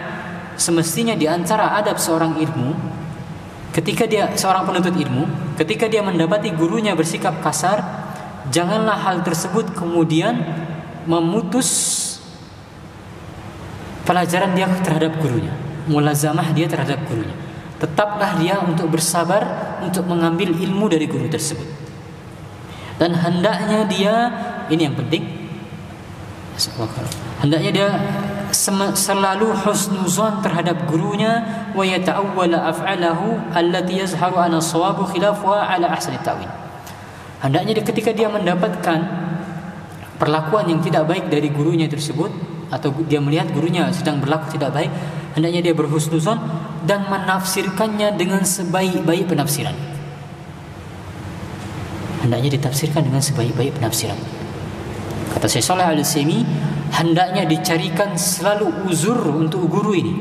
semestinya di antara adab seorang ilmu, seorang penuntut ilmu, ketika dia mendapati gurunya bersikap kasar, janganlah hal tersebut kemudian memutus pelajaran dia terhadap gurunya, mulazamah dia terhadap gurunya. Tetaplah dia untuk bersabar untuk mengambil ilmu dari guru tersebut. Dan hendaknya dia, ini yang penting, hendaknya dia selalu husnuzan terhadap gurunya, wa yata'awwala af'alahu allati yazharu ana shawabu khilafuha ala ahsani ta'wil. Hendaknya dia ketika dia mendapatkan perlakuan yang tidak baik dari gurunya tersebut, atau dia melihat gurunya sedang berlaku tidak baik, hendaknya dia berhusnuzon dan menafsirkannya dengan sebaik-baik penafsiran. Hendaknya ditafsirkan dengan sebaik-baik penafsiran. Kata Syekh Shalih Al-Utsaimin, hendaknya dicarikan selalu uzur untuk guru ini.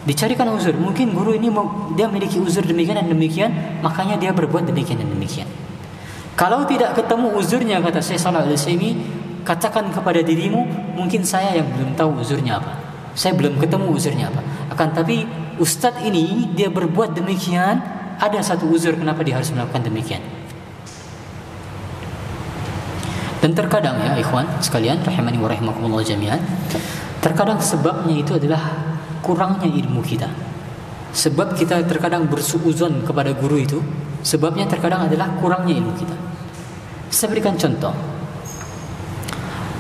Dicarikan uzur. Mungkin guru ini dia memiliki uzur demikian dan demikian, makanya dia berbuat demikian dan demikian. Kalau tidak ketemu uzurnya, kata Syekh Shalih Al-Utsaimin, katakan kepada dirimu, mungkin saya yang belum tahu uzurnya apa. Saya belum ketemu uzurnya apa. Akan tapi ustadz ini dia berbuat demikian, ada satu uzur kenapa dia harus melakukan demikian. Dan terkadang ya ikhwan sekalian rahimani wa rahimakumullah jami'an, terkadang sebabnya itu adalah kurangnya ilmu kita. Sebab kita terkadang bersuuzon kepada guru itu, sebabnya terkadang adalah kurangnya ilmu kita. Saya berikan contoh.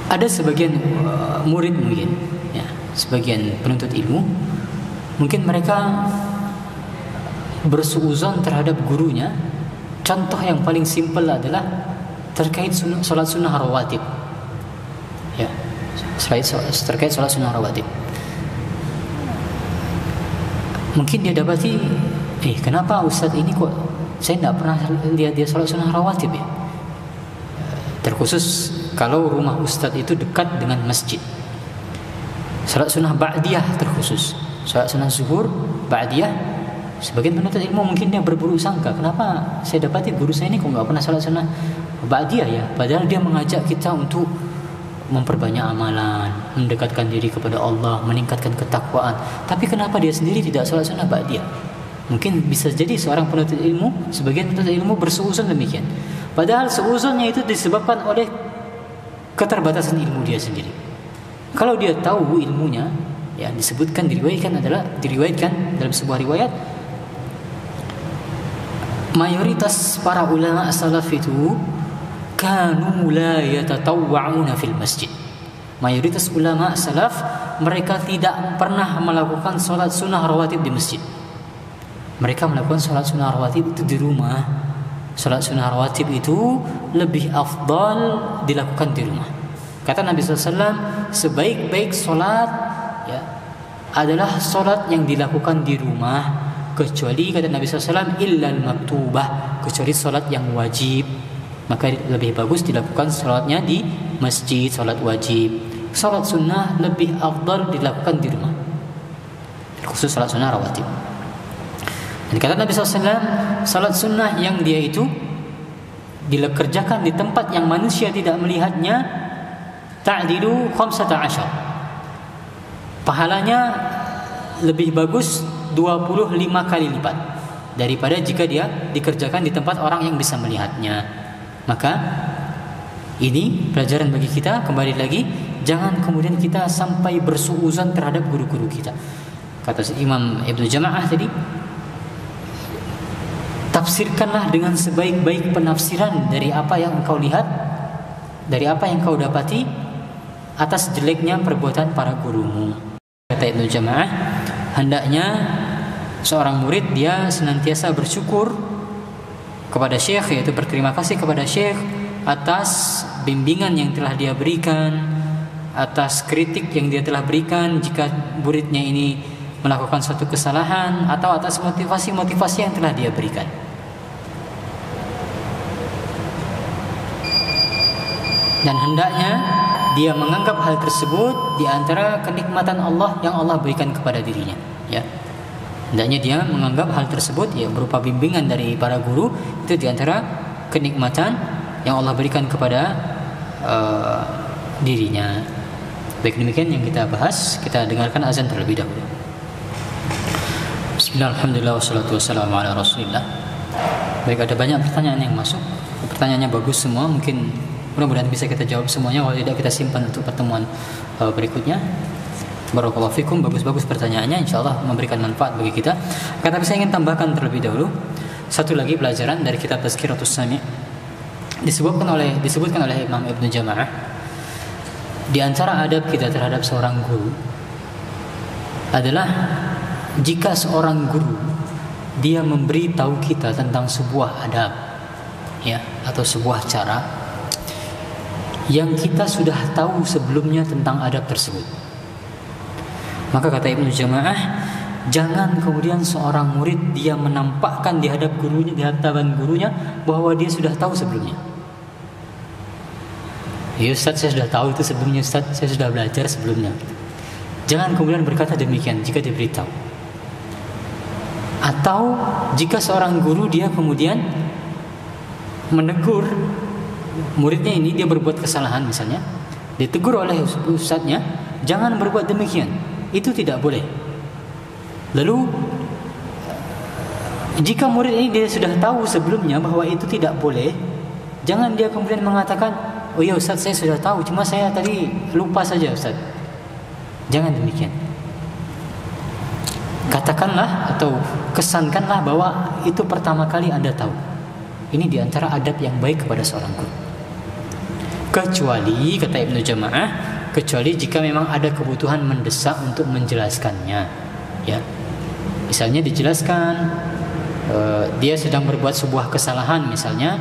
Ada sebagian murid mungkin, ya, sebagian penuntut ilmu, mungkin mereka bersuuzon terhadap gurunya. Contoh yang paling simpel adalah terkait salat sunnah rawatib. Ya, terkait salat sunnah rawatib. Mungkin dia dapati, kenapa ustadz ini kok saya tidak pernah lihat dia sholat sunnah rawatib ya. Terkhusus kalau rumah ustadz itu dekat dengan masjid. Sholat sunnah ba'diyah terkhusus. Sholat sunnah zuhur, ba'diyah. Sebagian penuntut ilmu mungkin dia berburu sangka, kenapa saya dapati guru saya ini kok nggak pernah sholat sunnah ba'diyah ya. Padahal dia mengajak kita untuk memperbanyak amalan, mendekatkan diri kepada Allah, meningkatkan ketakwaan. Tapi kenapa dia sendiri tidak sholat sunnah ba'diyah? Mungkin bisa jadi seorang penuntut ilmu, sebagian penuntut ilmu bersuuzon demikian. Padahal seuzonnya itu disebabkan oleh keterbatasan ilmu dia sendiri. Kalau dia tahu ilmunya, ya disebutkan diriwayatkan dalam sebuah riwayat, mayoritas para ulama salaf itu kanu la yatatawwa'una fil masjid. Mayoritas ulama salaf mereka tidak pernah melakukan salat sunnah rawatib di masjid. Mereka melakukan salat sunnah rawatib itu di rumah. Salat sunnah rawatib itu lebih afdal dilakukan di rumah. Kata Nabi SAW, sebaik-baik salat ya adalah salat yang dilakukan di rumah, kecuali kata Nabi SAW illal maktubah, kecuali salat yang wajib. Maka lebih bagus dilakukan salatnya di masjid, salat wajib. Salat sunnah lebih afdal dilakukan di rumah, khusus salat sunnah rawatib. Dan kata Nabi SAW, salat sunnah yang dia itu dikerjakan di tempat yang manusia tidak melihatnya, ta'dilu 15. Pahalanya lebih bagus 25 kali lipat daripada jika dia dikerjakan di tempat orang yang bisa melihatnya. Maka ini pelajaran bagi kita. Kembali lagi, jangan kemudian kita sampai bersuuzon terhadap guru-guru kita. Kata Imam Ibnu Jama'ah tadi, tafsirkanlah dengan sebaik-baik penafsiran dari apa yang engkau lihat, dari apa yang engkau dapati atas jeleknya perbuatan para gurumu. Kata Ibnu Jama'ah, hendaknya seorang murid dia senantiasa bersyukur kepada syekh, yaitu berterima kasih kepada syekh atas bimbingan yang telah dia berikan, atas kritik yang dia telah berikan jika muridnya ini melakukan suatu kesalahan, atau atas motivasi-motivasi yang telah dia berikan. Dan hendaknya dia menganggap hal tersebut di antara kenikmatan Allah yang Allah berikan kepada dirinya, ya. Hendaknya dia menganggap hal tersebut ya berupa bimbingan dari para guru itu di antara kenikmatan yang Allah berikan kepada dirinya. Baik, demikian yang kita bahas. Kita dengarkan azan terlebih dahulu. Bismillahirrahmanirrahim. Wassalatu wassalamu ala Rasulillah. Baik, ada banyak pertanyaan yang masuk. Pertanyaannya bagus semua. Mungkin mudah-mudahan bisa kita jawab semuanya. Kalau tidak, kita simpan untuk pertemuan berikutnya. Barakallahu fikum, bagus-bagus pertanyaannya, insyaallah memberikan manfaat bagi kita. Tapi saya ingin tambahkan terlebih dahulu satu lagi pelajaran dari kitab Tazkiratus Sami'. Disebutkan oleh Imam Ibnu Jama'ah, di antara adab kita terhadap seorang guru adalah jika seorang guru dia memberi tahu kita tentang sebuah adab, ya, atau sebuah cara yang kita sudah tahu sebelumnya tentang adab tersebut. Maka kata Ibnu Jama'ah, jangan kemudian seorang murid dia menampakkan di hadapan gurunya bahwa dia sudah tahu sebelumnya. Ya Ustaz, saya sudah tahu itu sebelumnya Ustaz, saya sudah belajar sebelumnya. Jangan kemudian berkata demikian jika diberitahu. Atau jika seorang guru dia kemudian menegur muridnya ini, dia berbuat kesalahan misalnya, ditegur oleh ustadznya, jangan berbuat demikian. Itu tidak boleh. Lalu jika murid ini dia sudah tahu sebelumnya bahwa itu tidak boleh, jangan dia kemudian mengatakan, oh ya Ustaz, saya sudah tahu, cuma saya tadi lupa saja Ustaz. Jangan demikian. Katakanlah atau kesankanlah bahwa itu pertama kali Anda tahu. Ini diantara adab yang baik kepada seorang guru. Kecuali, kata Ibnu Jama'ah, kecuali jika memang ada kebutuhan mendesak untuk menjelaskannya, ya. Misalnya dijelaskan dia sedang berbuat sebuah kesalahan, misalnya,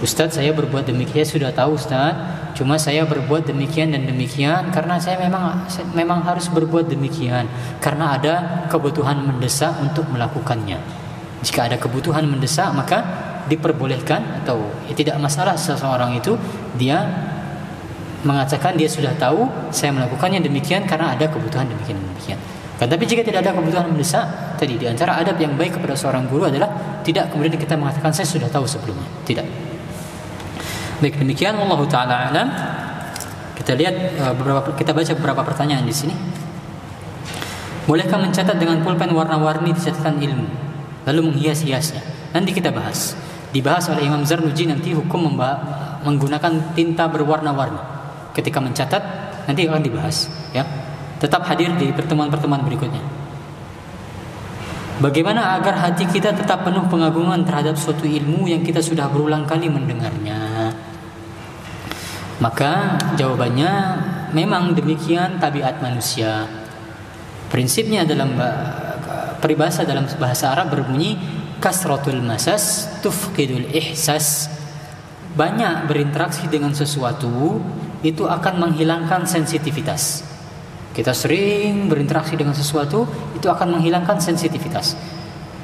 Ustadz, saya berbuat demikian, sudah tahu Ustadz, cuma saya berbuat demikian dan demikian karena saya memang harus berbuat demikian karena ada kebutuhan mendesak untuk melakukannya. Jika ada kebutuhan mendesak, maka diperbolehkan atau tidak masalah seseorang itu dia mengatakan dia sudah tahu saya melakukannya demikian karena ada kebutuhan demikian. Kan tapi jika tidak ada kebutuhan mendesak, tadi di antara adab yang baik kepada seorang guru adalah tidak kemudian kita mengatakan saya sudah tahu sebelumnya. Tidak. Baik, demikian wallahu taala alam. Kita lihat kita baca beberapa pertanyaan di sini. Bolehkah mencatat dengan pulpen warna-warni di catatan ilmu lalu menghias-hiasnya? Nanti kita bahas. Dibahas oleh Imam Zarnuji nanti hukum menggunakan tinta berwarna-warni ketika mencatat, nanti akan dibahas, ya. Tetap hadir di pertemuan-pertemuan berikutnya. Bagaimana agar hati kita tetap penuh pengagungan terhadap suatu ilmu yang kita sudah berulang kali mendengarnya? Maka jawabannya memang demikian tabiat manusia. Prinsipnya dalam peribahasa dalam bahasa Arab berbunyi kasratul masas tufqidul ihsas. Banyak berinteraksi dengan sesuatu itu akan menghilangkan sensitivitas. Kita sering berinteraksi dengan sesuatu itu akan menghilangkan sensitivitas.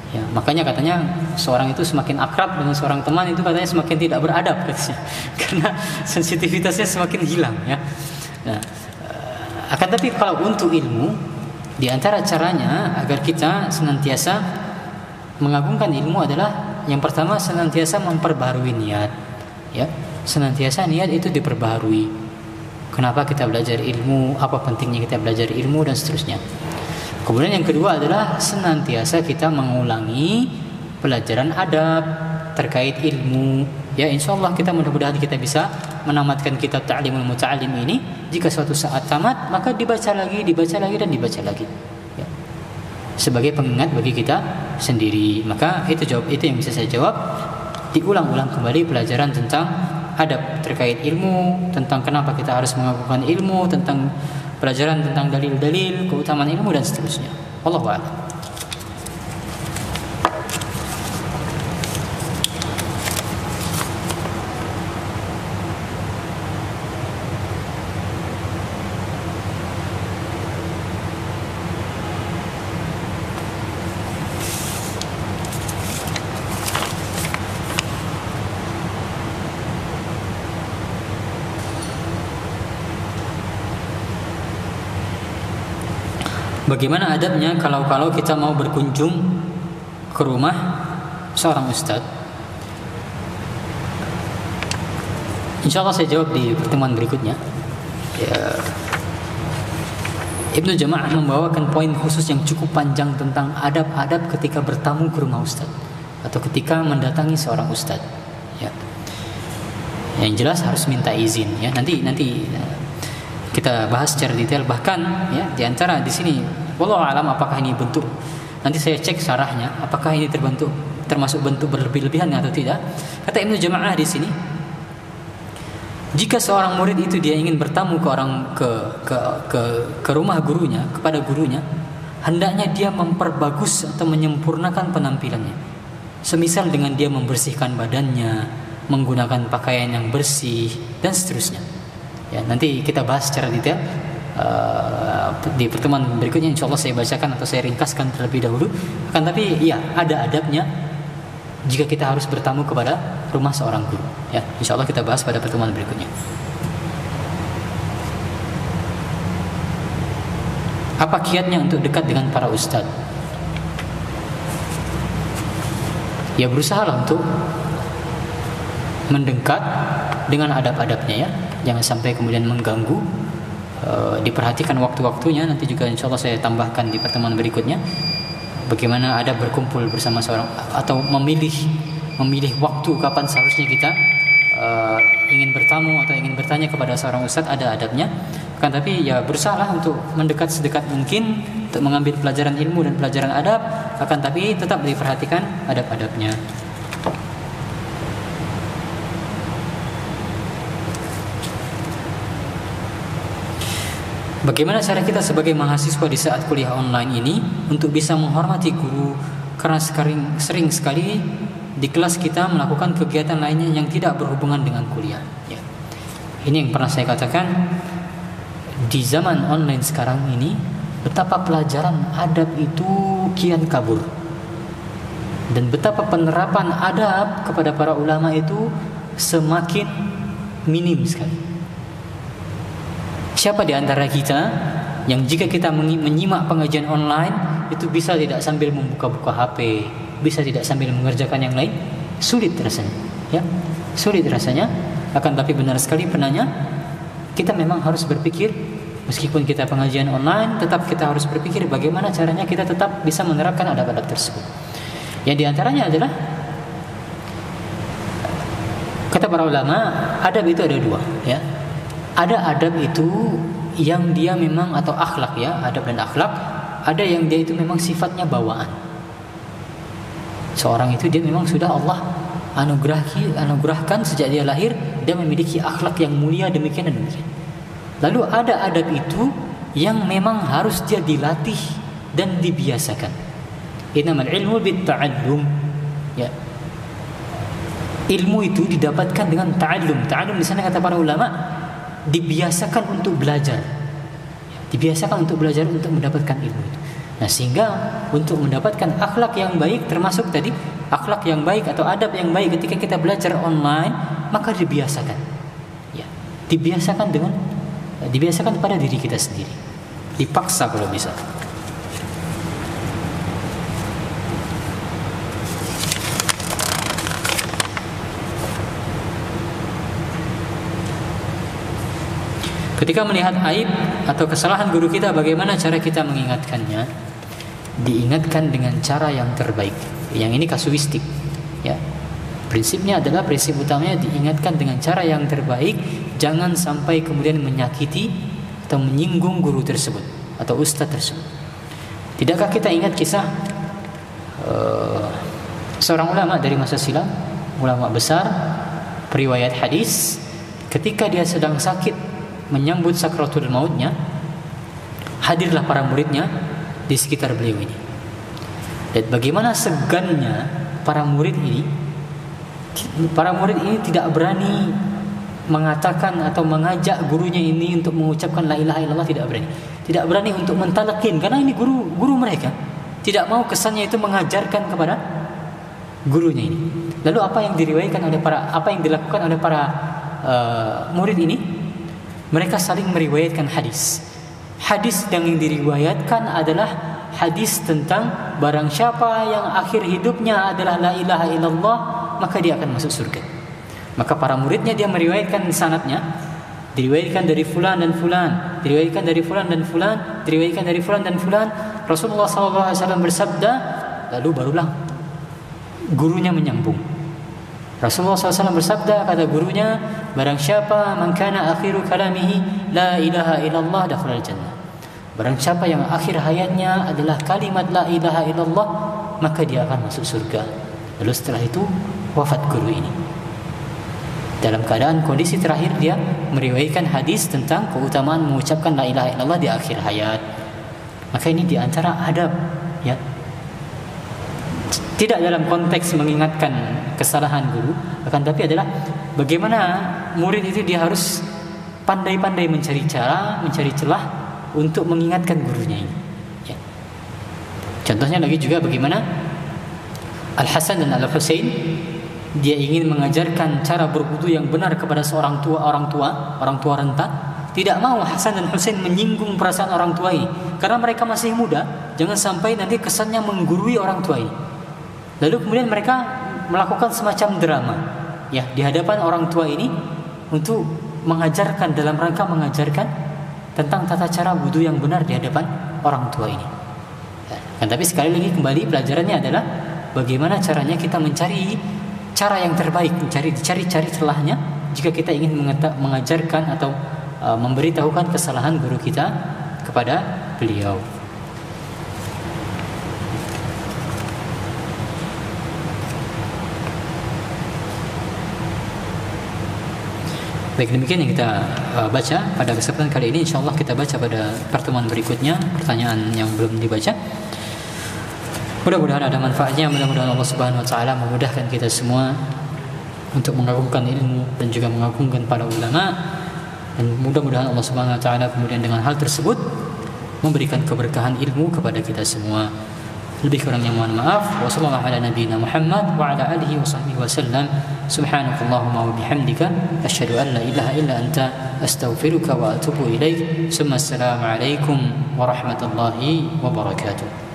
Ya, makanya katanya seorang itu semakin akrab dengan seorang teman itu katanya semakin tidak beradab katanya. Karena sensitivitasnya semakin hilang, ya. Nah, akan tapi kalau untuk ilmu, di antara caranya agar kita senantiasa mengagungkan ilmu adalah yang pertama senantiasa memperbarui niat, ya. Senantiasa niat itu diperbarui. Kenapa kita belajar ilmu, apa pentingnya kita belajar ilmu dan seterusnya. Kemudian yang kedua adalah senantiasa kita mengulangi pelajaran adab terkait ilmu. Ya, insyaallah kita mudah-mudahan kita bisa menamatkan kitab Ta'limul Muta'allim ini. Jika suatu saat tamat, maka dibaca lagi dan dibaca lagi. Ya. Sebagai pengingat bagi kita sendiri. Maka itu yang bisa saya jawab. Diulang-ulang kembali pelajaran tentang adab terkait ilmu, tentang kenapa kita harus mengagungkan ilmu, tentang pelajaran tentang dalil-dalil, keutamaan ilmu dan seterusnya. Wallahu a'lam. Bagaimana adabnya kalau kita mau berkunjung ke rumah seorang ustadz? Insyaallah saya jawab di pertemuan berikutnya. Ya, Ibnu Jama'ah membawakan poin khusus yang cukup panjang tentang adab-adab ketika bertamu ke rumah ustadz atau ketika mendatangi seorang ustadz. Ya. Yang jelas harus minta izin. Ya, nanti kita bahas secara detail, bahkan ya di antara di sini wallahu alam apakah ini bentuk, nanti saya cek syarahnya apakah ini termasuk bentuk berlebih-lebihan atau tidak. Kata Ibnu Jama'ah di sini, jika seorang murid itu dia ingin bertamu ke rumah gurunya, kepada gurunya, hendaknya dia memperbagus atau menyempurnakan penampilannya. Semisal dengan dia membersihkan badannya, menggunakan pakaian yang bersih dan seterusnya. Ya, nanti kita bahas secara detail di pertemuan berikutnya. Insyaallah saya bacakan atau saya ringkaskan terlebih dahulu. Akan tapi ya ada adabnya jika kita harus bertamu kepada rumah seorang guru. Ya, insyaallah kita bahas pada pertemuan berikutnya. Apa kiatnya untuk dekat dengan para ustadz? Ya berusahalah untuk mendekat dengan adab-adabnya, ya. Jangan sampai kemudian mengganggu. Diperhatikan waktu-waktunya. Nanti juga insyaallah saya tambahkan di pertemuan berikutnya bagaimana adab berkumpul bersama seorang atau memilih waktu kapan seharusnya kita ingin bertamu atau ingin bertanya kepada seorang ustadz, ada adabnya. Kan tapi ya berusahalah untuk mendekat sedekat mungkin untuk mengambil pelajaran ilmu dan pelajaran adab, akan tapi tetap diperhatikan adab-adabnya. Bagaimana cara kita sebagai mahasiswa di saat kuliah online ini untuk bisa menghormati guru, karena sering sekali di kelas kita melakukan kegiatan lainnya yang tidak berhubungan dengan kuliah. Ya. Ini yang pernah saya katakan, di zaman online sekarang ini betapa pelajaran adab itu kian kabur. Dan betapa penerapan adab kepada para ulama itu semakin minim sekali. Siapa di antara kita yang jika kita menyimak pengajian online itu bisa tidak sambil membuka-buka HP, bisa tidak sambil mengerjakan yang lain? Sulit rasanya, ya. Sulit rasanya. Akan tapi benar sekali penanya, kita memang harus berpikir, meskipun kita pengajian online, tetap kita harus berpikir bagaimana caranya kita tetap bisa menerapkan adab-adab tersebut. Yang diantaranya adalah, kata para ulama, adab itu ada dua, ya. Ada adab itu yang dia memang, atau akhlak, ya, adab dan akhlak. Ada yang dia itu memang sifatnya bawaan. Seorang itu dia memang sudah Allah anugerahkan sejak dia lahir, dia memiliki akhlak yang mulia demikian dan demikian. Lalu ada adab itu yang memang harus dia dilatih dan dibiasakan. Innamal ilmu bitta'allum, ya. Ilmu itu didapatkan dengan ta'allum. Ta'allum di sana kata para ulama dibiasakan untuk belajar. Dibiasakan untuk belajar untuk mendapatkan ilmu itu. Nah, sehingga untuk mendapatkan akhlak yang baik, termasuk tadi akhlak yang baik atau adab yang baik ketika kita belajar online, maka dibiasakan. Ya, dibiasakan pada diri kita sendiri. Dipaksa kalau bisa. Ketika melihat aib atau kesalahan guru kita, bagaimana cara kita mengingatkannya? Diingatkan dengan cara yang terbaik. Yang ini kasuistik, ya. Prinsipnya adalah, prinsip utamanya diingatkan dengan cara yang terbaik. Jangan sampai kemudian menyakiti atau menyinggung guru tersebut atau ustadz tersebut. Tidakkah kita ingat kisah seorang ulama dari masa silam, ulama besar, periwayat hadis, ketika dia sedang sakit menyambut sakratul mautnya, hadirlah para muridnya di sekitar beliau ini. Dan bagaimana segannya para murid ini tidak berani mengatakan atau mengajak gurunya ini untuk mengucapkan la ilaha illallah, tidak berani untuk mentalakin, karena ini guru mereka, tidak mau kesannya itu mengajarkan kepada gurunya ini. Lalu apa yang dilakukan oleh para murid ini? Mereka saling meriwayatkan hadis. Hadis yang diriwayatkan adalah hadis tentang barang siapa yang akhir hidupnya adalah la ilaha illallah, maka dia akan masuk surga. Maka para muridnya dia meriwayatkan sanadnya, diriwayatkan dari fulan dan fulan, diriwayatkan dari fulan dan fulan, diriwayatkan dari fulan dan fulan. Rasulullah SAW bersabda, lalu barulah gurunya menyambung. Rasulullah SAW bersabda, kata gurunya, barang siapa man kana akhiru kalamihi la ilaha illallah dakhala al-jannah. Barang siapa yang akhir hayatnya adalah kalimat la ilaha illallah, maka dia akan masuk surga. Lalu setelah itu wafat guru ini. Dalam keadaan kondisi terakhir dia meriwayatkan hadis tentang keutamaan mengucapkan la ilaha illallah di akhir hayat. Maka ini di antara adab, ya. Tidak dalam konteks mengingatkan kesalahan guru, akan tapi adalah bagaimana murid itu dia harus pandai-pandai mencari celah untuk mengingatkan gurunya ini. Ya. Contohnya lagi juga bagaimana Al-Hasan dan Al-Husain, dia ingin mengajarkan cara berwudu yang benar kepada seorang orang tua renta. Tidak mau Hasan dan Husain menyinggung perasaan orang tua ini, karena mereka masih muda, jangan sampai nanti kesannya menggurui orang tua ini. Lalu kemudian mereka melakukan semacam drama, ya, di hadapan orang tua ini untuk mengajarkan, dalam rangka mengajarkan tentang tata cara wudu yang benar di hadapan orang tua ini. Ya, tapi sekali lagi kembali pelajarannya adalah bagaimana caranya kita mencari cara yang terbaik, cari celahnya jika kita ingin mengajarkan atau memberitahukan kesalahan guru kita kepada beliau. Baik, demikian yang kita baca pada kesempatan kali ini. InsyaAllah kita baca pada pertemuan berikutnya pertanyaan yang belum dibaca. Mudah-mudahan ada manfaatnya. Mudah-mudahan Allah Subhanahu Wa Taala memudahkan kita semua untuk mengagungkan ilmu dan juga mengagungkan para ulama. Dan mudah-mudahan Allah Subhanahu Wa Taala kemudian dengan hal tersebut memberikan keberkahan ilmu kepada kita semua. Lebih kurangnya mohon maaf. Wassallallahu ala nabiyyina Muhammad wa ala alihi wa sahbihi wasallam. Subhanakallahumma wa bihamdika asyhadu an la ilaha illa anta astaghfiruka wa atubu ilaik. Assalamu alaikum warahmatullahi wabarakatuh.